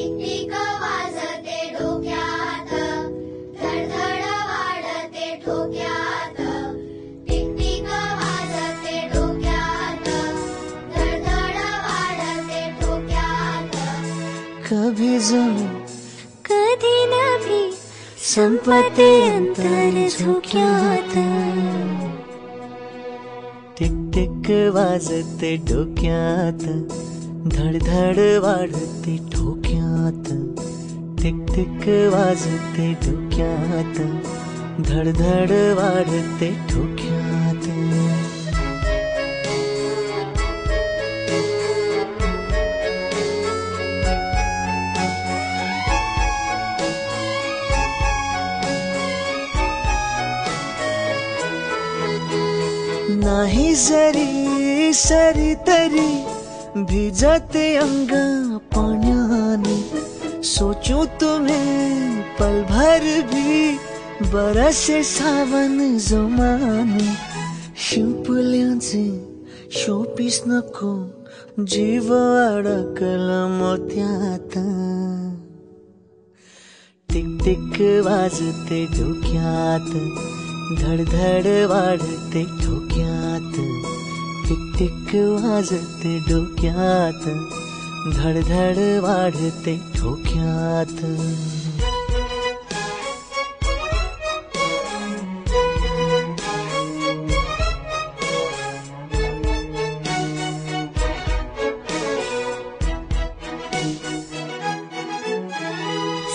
Tick वाजते डोक्यात, धडधड वाढते ठोक्यात. टिक वाजते डोक्यात, धडधड वाढते ठोक्यात. कभी जणू कधी नभी संपते अंतर झोक्यात. टिक टिक वाजते डोक्यात, धडधड वाढते ठोक्यात. टिक टिक वाजते डोक्यात, धडधड वाढते ठोक्यात. नाही जरी सरी तरी भिजते अंग पाण्याने. सोचूं तुम्हें पल भर भी बरसे सावन जोमाने. शिंपल्यांचे शोपीस नको, जीव अडकला मोत्यात. टिक टिक वाजते डोक्यात, धडधड वाढते ठोक्यात. टिक टिक वाजते डोक्यात, धडधड वाढते ठोक्यात.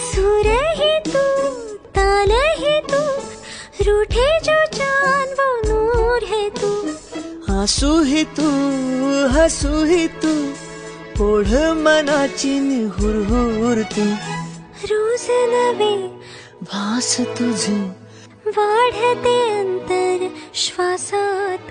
सुर ही तू, ताल ही तू, रूठे जो चांद वो नूर है तू. आंसू ही तू, हसू ही तू, ओढ मनाची हुरहुर तू. रोज नवे भास तुझे वाढते अंतर श्वासात.